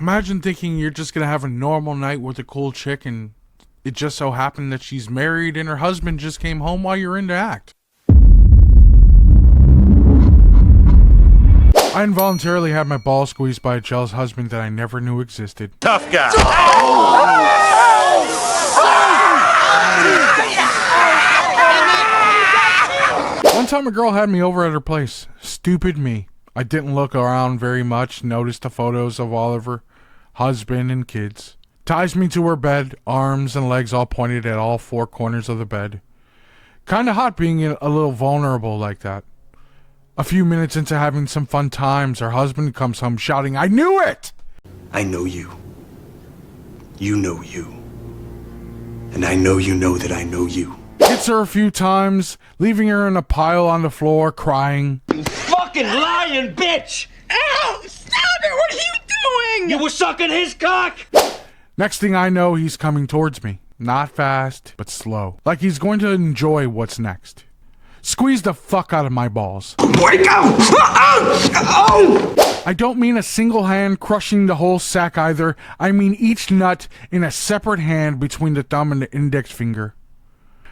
Imagine thinking you're just gonna have a normal night with a cool chick and it just so happened that she's married and her husband just came home while you're in the act. I involuntarily had my balls squeezed by a jealous husband that I never knew existed. Tough guy. One time a girl had me over at her place. Stupid me. I didn't look around very much, noticed the photos of all of her husband and kids. Ties me to her bed, arms and legs all pointed at all four corners of the bed. Kinda hot being a little vulnerable like that. A few minutes into having some fun times, her husband comes home shouting, "I knew it!" I know you. You know you. And I know you know that I know you. Hits her a few times, leaving her in a pile on the floor, crying. You fucking lying bitch! Ow! Stop it! What are you doing? You were sucking his cock! Next thing I know, he's coming towards me. Not fast, but slow. Like he's going to enjoy what's next. Squeeze the fuck out of my balls. Wake up! I don't mean a single hand crushing the whole sack either. I mean each nut in a separate hand between the thumb and the index finger.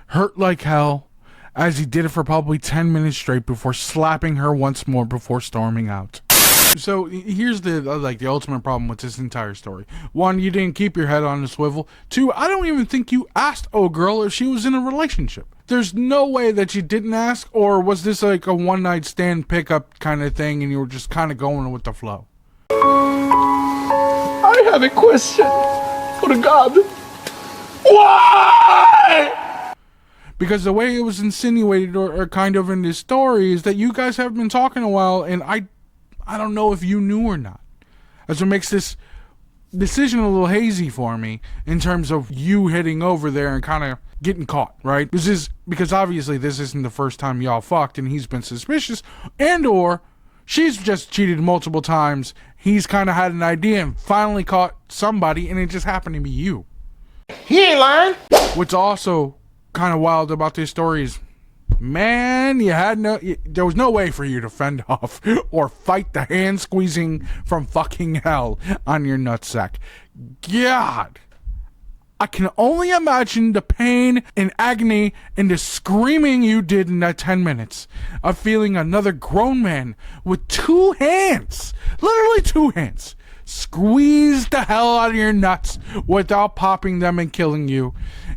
Hurt like hell, as he did it for probably 10 minutes straight before slapping her once more before storming out. So here's the ultimate problem with this entire story. One, you didn't keep your head on the swivel. Two, I don't even think you asked girl if she was in a relationship. There's no way that you didn't ask, or was this like a one-night stand pickup kind of thing and you were just kind of going with the flow? I have a question for God. Why? Because the way it was insinuated or kind of in this story is that you guys have been talking a while, and I don't know if you knew or not. That's what makes this decision a little hazy for me in terms of you hitting over there and kind of getting caught, right? Because obviously this isn't the first time y'all fucked and he's been suspicious, and or she's just cheated multiple times. He's kind of had an idea and finally caught somebody, and it just happened to be you. He ain't lying. What's also kind of wild about this story is, man, there was no way for you to fend off or fight the hand squeezing from fucking hell on your nutsack. God, I can only imagine the pain and agony and the screaming you did in that 10 minutes of feeling another grown man with two hands, literally two hands, squeeze the hell out of your nuts without popping them and killing you,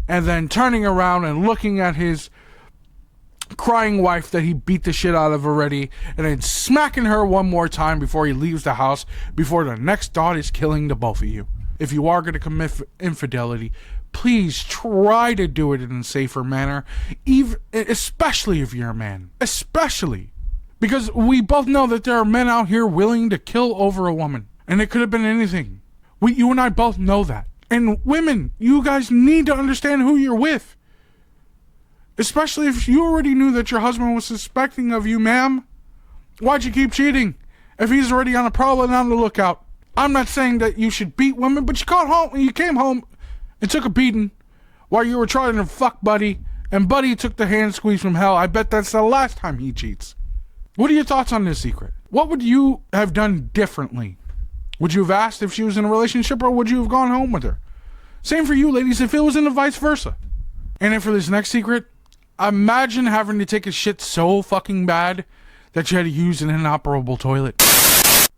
and then turning around and looking at his crying wife that he beat the shit out of already, and then smacking her one more time before he leaves the house, before the next thought is killing the both of you. If you are going to commit infidelity, please try to do it in a safer manner, especially if you're a man. Especially. Because we both know that there are men out here willing to kill over a woman. And it could have been anything. You and I both know that. And women, you guys need to understand who you're with. Especially if you already knew that your husband was suspecting of you, ma'am. Why'd you keep cheating? If he's already on a prowl and on the lookout. I'm not saying that you should beat women, but you came home and took a beating while you were trying to fuck Buddy, and Buddy took the hand squeeze from hell. I bet that's the last time he cheats. What are your thoughts on this secret? What would you have done differently? Would you have asked if she was in a relationship, or would you have gone home with her? Same for you, ladies, if it was in the vice versa. And then for this next secret, imagine having to take a shit so fucking bad that you had to use an inoperable toilet.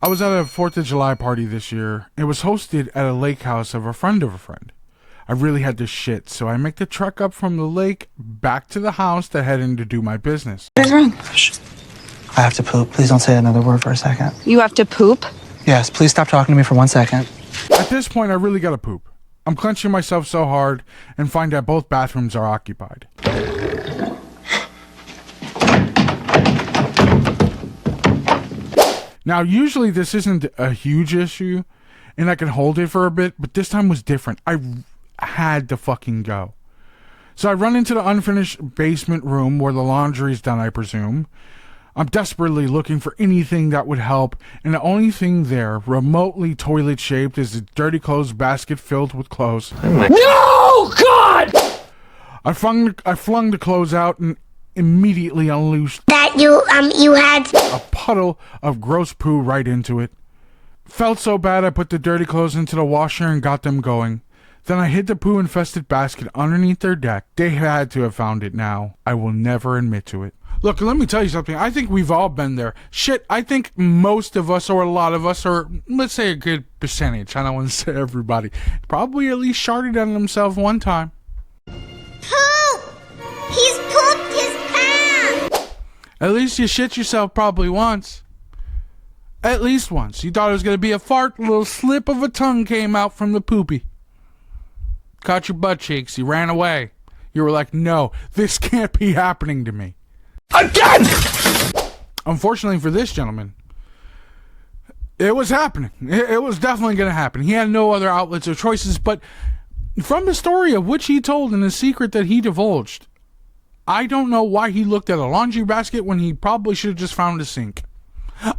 I was at a 4th of July party this year. It was hosted at a lake house of a friend of a friend. I really had to shit, so I make the trek up from the lake back to the house to head in to do my business. What is wrong? Shh. I have to poop. Please don't say another word for a second. You have to poop? Yes, please stop talking to me for 1 second. At this point, I really gotta poop. I'm clenching myself so hard and find that both bathrooms are occupied. Now, usually this isn't a huge issue, and I can hold it for a bit, but this time was different. I had to fucking go. So I run into the unfinished basement room where the laundry is done, I presume. I'm desperately looking for anything that would help, and the only thing there, remotely toilet-shaped, is a dirty clothes basket filled with clothes. No, God! I flung the clothes out and immediately unloosed That you had a puddle of gross poo right into it. Felt so bad I put the dirty clothes into the washer and got them going. Then I hid the poo-infested basket underneath their deck. They had to have found it now. I will never admit to it. Look, let me tell you something. I think we've all been there. Shit, I think most of us, or a lot of us, or let's say a good percentage, I don't want to say everybody, probably at least sharted on themselves one time. Poop! He's pooped his pants! At least you shit yourself probably once. At least once. You thought it was going to be a fart, a little slip of a tongue came out from the poopy. Caught your butt cheeks, you ran away. You were like, no, this can't be happening to me. Again! Unfortunately for this gentleman, it was happening. It was definitely going to happen. He had no other outlets or choices, but from the story of which he told and the secret that he divulged, I don't know why he looked at a laundry basket when he probably should have just found a sink.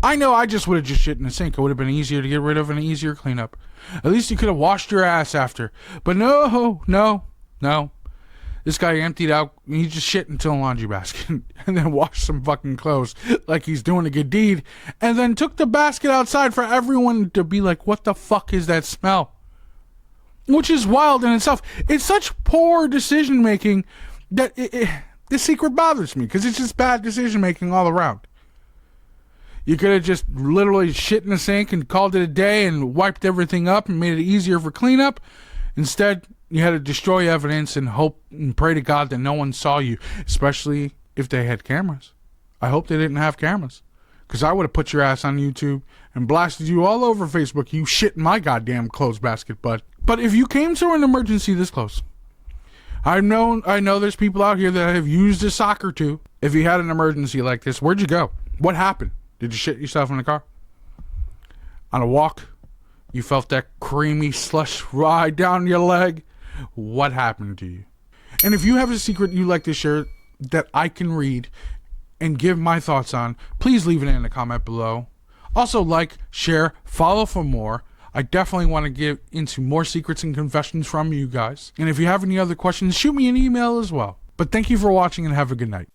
I know I just would have just shit in the sink. It would have been easier to get rid of and easier cleanup. At least you could have washed your ass after. But no. This guy emptied out, he just shit into a laundry basket and then washed some fucking clothes like he's doing a good deed, and then took the basket outside for everyone to be like, what the fuck is that smell? Which is wild in itself. It's such poor decision making that this secret bothers me, because it's just bad decision making all around. You could have just literally shit in the sink and called it a day and wiped everything up and made it easier for cleanup. Instead, you had to destroy evidence and hope and pray to God that no one saw you, especially if they had cameras. I hope they didn't have cameras, because I would have put your ass on YouTube and blasted you all over Facebook. You shit in my goddamn clothes basket, bud. But if you came to an emergency this close, I know there's people out here that have used a sock or two. If you had an emergency like this, where'd you go? What happened? Did you shit yourself in the car? On a walk? You felt that creamy slush ride down your leg? What happened to you? And if you have a secret you'd like to share that I can read and give my thoughts on, please leave it in the comment below. Also, like, share, follow for more. I definitely want to get into more secrets and confessions from you guys. And if you have any other questions, shoot me an email as well. But thank you for watching and have a good night.